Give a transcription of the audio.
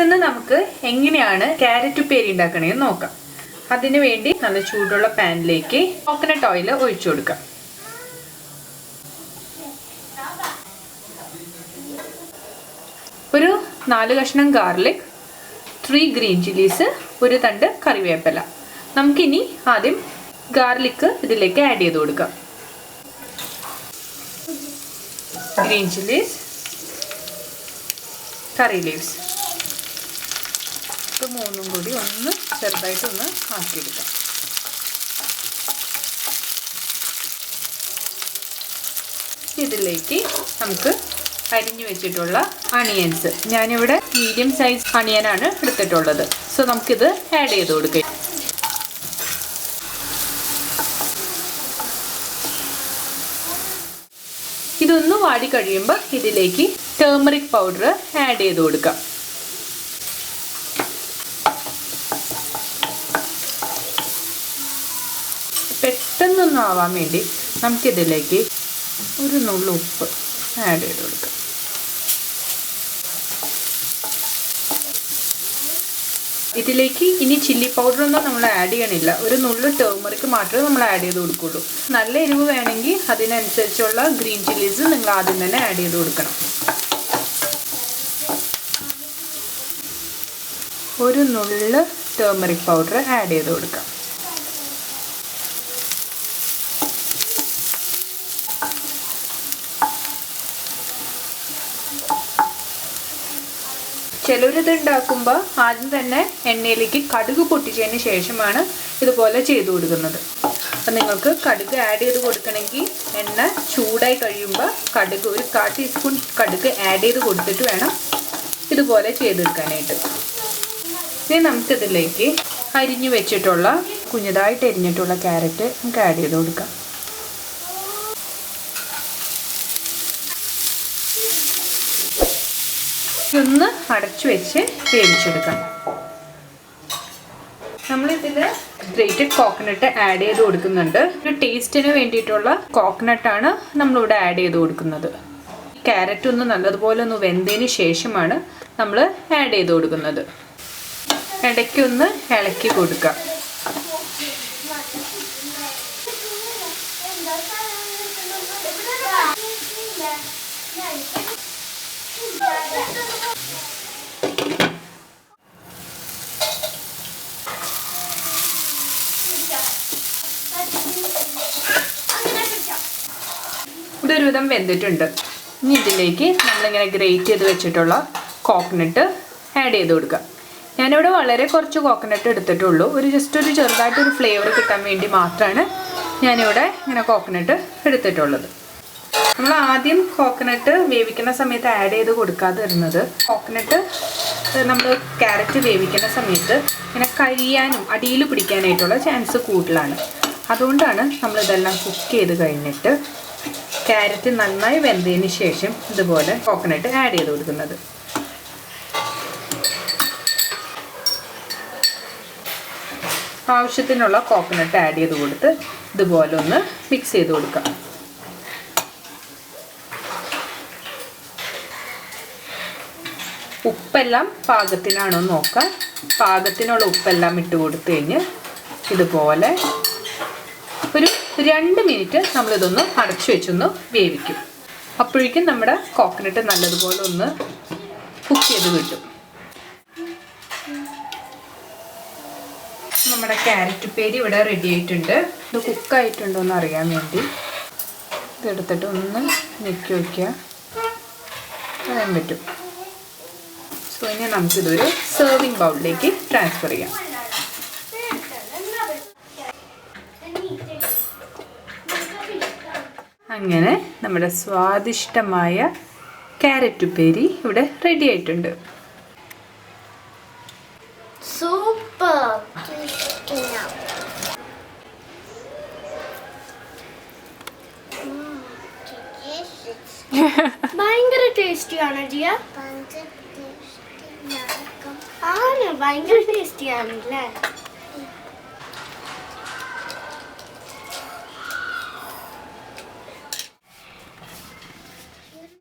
ഇന്ന് നമുക്ക് എങ്ങനെയാണ് ക്യാരറ്റ് ഉപ്പേരി ഉണ്ടാക്കണേന്ന് നോക്കാം. അതിനു വേണ്ടി നല്ല ചൂടുള്ള പാനിലേക്ക് കോക്കനട്ട് ഓയിൽ ഒഴിച്ചു കൊടുക്കാം. ഒരു 4 കഷ്ണം ഗാർലിക്, 3 ഗ്രീൻ ചില്ലീസ്, ഒരു തണ്ട് കറിവേപ്പില. നമുക്കിനി ആദ്യം ഗാർലിക് ഇതിലേക്ക് ആഡ് ചെയ്ത് കൊടുക്കാം. ഗ്രീൻ ചില്ലീസ്, കറി ലീവ്സ്, ഇത് മൂന്നും കൂടി ഒന്ന് ചെറുതായിട്ടൊന്ന് ആക്കിയെടുക്കാം. ഇതിലേക്ക് നമുക്ക് അരിഞ്ഞു വെച്ചിട്ടുള്ള അണിയൻസ്, ഞാനിവിടെ മീഡിയം സൈസ് അണിയനാണ് എടുത്തിട്ടുള്ളത്. സോ നമുക്കിത് ആഡ് ചെയ്ത് കൊടുക്കാം. ഇതൊന്ന് വാടി കഴിയുമ്പോൾ ഇതിലേക്ക് ടേമറിക് പൗഡർ ആഡ് ചെയ്ത് കൊടുക്കാം. പെട്ടെന്നൊന്നും ആവാൻ വേണ്ടി നമുക്കിതിലേക്ക് ഒരു നുള്ളു ഉപ്പ് ആഡ് ചെയ്ത് കൊടുക്കാം. ഇതിലേക്ക് ഇനി ചില്ലി പൗഡറൊന്നും നമ്മൾ ആഡ് ചെയ്യണില്ല. ഒരു നുള്ളു ടേമറിക്ക് മാത്രമേ നമ്മൾ ആഡ് ചെയ്ത് കൊടുക്കുള്ളൂ. നല്ല എരിവ് വേണമെങ്കിൽ അതിനനുസരിച്ചുള്ള ഗ്രീൻ ചില്ലീസ് നിങ്ങൾ ആദ്യം തന്നെ ആഡ് ചെയ്ത് കൊടുക്കണം. ഒരു നുള്ളു ടേമറിക് പൗഡർ ആഡ് ചെയ്ത് കൊടുക്കാം. ചിലരിത് ഉണ്ടാക്കുമ്പോൾ ആദ്യം തന്നെ എണ്ണയിലേക്ക് കടുക് പൊട്ടിച്ചതിന് ശേഷമാണ് ഇതുപോലെ ചെയ്തു കൊടുക്കുന്നത്. അപ്പം നിങ്ങൾക്ക് കടുക് ആഡ് ചെയ്ത് കൊടുക്കണമെങ്കിൽ എണ്ണ ചൂടായി കഴിയുമ്പോൾ കടുക് ഒരു 1/4 ടീസ്പൂൺ കടുക് ആഡ് ചെയ്ത് കൊടുത്തിട്ട് വേണം ഇതുപോലെ ചെയ്തെടുക്കാനായിട്ട്. ഇനി നമുക്കിതിലേക്ക് അരിഞ്ഞു വെച്ചിട്ടുള്ള കുഞ്ഞതായിട്ട് അരിഞ്ഞിട്ടുള്ള ക്യാരറ്റ് നമുക്ക് ആഡ് ചെയ്ത് കൊടുക്കാം. ഒന്ന് അടച്ചു വെച്ച് വേവിച്ചെടുക്കാം. നമ്മളിതിൽ ഗ്രേറ്റഡ് കോക്കനട്ട് ആഡ് ചെയ്ത് കൊടുക്കുന്നുണ്ട്. ഒരു ടേസ്റ്റിന് വേണ്ടിയിട്ടുള്ള കോക്കനട്ടാണ് നമ്മളിവിടെ ആഡ് ചെയ്ത് കൊടുക്കുന്നത്. ക്യാരറ്റ് ഒന്ന് നല്ലതുപോലെ ഒന്ന് വെന്തതിന് ശേഷമാണ് നമ്മൾ ആഡ് ചെയ്ത് കൊടുക്കുന്നത്. ഇടയ്ക്കൊന്ന് ഇളക്കി കൊടുക്കാം. ഇതൊരുവിധം വെന്തിട്ടുണ്ട്. ഇനി ഇതിലേക്ക് നമ്മളിങ്ങനെ ഗ്രേറ്റ് ചെയ്ത് വെച്ചിട്ടുള്ള കോക്കനട്ട് ആഡ് ചെയ്ത് കൊടുക്കാം. ഞാനിവിടെ വളരെ കുറച്ച് കോക്കനട്ട് എടുത്തിട്ടുള്ളൂ. ജസ്റ്റ് ഒരു ചെറുതായിട്ടൊരു ഫ്ലേവർ കിട്ടാൻ വേണ്ടി മാത്രമാണ് ഞാനിവിടെ ഇങ്ങനെ കോക്കനട്ട് എടുത്തിട്ടുള്ളത്. നമ്മൾ ആദ്യം കോക്കനട്ട് വേവിക്കുന്ന സമയത്ത് ആഡ് ചെയ്ത് കൊടുക്കാതെ വരുന്നത്, കോക്കനട്ട് നമ്മൾ ക്യാരറ്റ് വേവിക്കുന്ന സമയത്ത് ഇങ്ങനെ കരിയാനും അടിയിൽ പിടിക്കാനായിട്ടുള്ള ചാൻസ് കൂടുതലാണ്. അതുകൊണ്ടാണ് നമ്മളിതെല്ലാം കുക്ക് ചെയ്ത് കഴിഞ്ഞിട്ട് ക്യാരറ്റ് നന്നായി വെന്തതിന് ശേഷം ഇതുപോലെ കോക്കനട്ട് ആഡ് ചെയ്ത് കൊടുക്കുന്നത്. ആവശ്യത്തിനുള്ള കോക്കനട്ട് ആഡ് ചെയ്ത് കൊടുത്ത് ഇതുപോലെ ഒന്ന് മിക്സ് ചെയ്ത് കൊടുക്കാം. ഉപ്പെല്ലാം പാകത്തിനാണോ നോക്കാം. പാകത്തിനുള്ള ഉപ്പെല്ലാം ഇട്ട് കൊടുത്തു കഴിഞ്ഞ് ഇതുപോലെ ഒരു 2 മിനിറ്റ് നമ്മളിതൊന്ന് അടച്ചു വെച്ചൊന്ന് വേവിക്കും. അപ്പോഴേക്കും നമ്മുടെ കോക്കനട്ട് നല്ലതുപോലെ ഒന്ന് കുക്ക് ചെയ്ത് കിട്ടും. നമ്മുടെ ക്യാരറ്റ് ഉപ്പേരി ഇവിടെ റെഡി ആയിട്ടുണ്ട്. ഇത് കുക്കായിട്ടുണ്ടോ എന്ന് അറിയാൻ വേണ്ടി ഇതെടുത്തിട്ട് ഒന്ന് ഞെക്കി വയ്ക്കുക. അറിയാൻ പറ്റും. സോ ഇനി നമുക്കിതൊരു സെർവിങ് ബൗളിലേക്ക് ട്രാൻസ്ഫർ ചെയ്യാം. അങ്ങനെ നമ്മുടെ സ്വാദിഷ്ടമായ ക്യാരറ്റ് ഉപ്പേരി ഇവിടെ റെഡി ആയിട്ടുണ്ട്. സൂപ്പർ. ഭയങ്കര ടേസ്റ്റിയാണ് ജിയ. ആണ് ഭയങ്കര ടേസ്റ്റിയാണല്ലേ.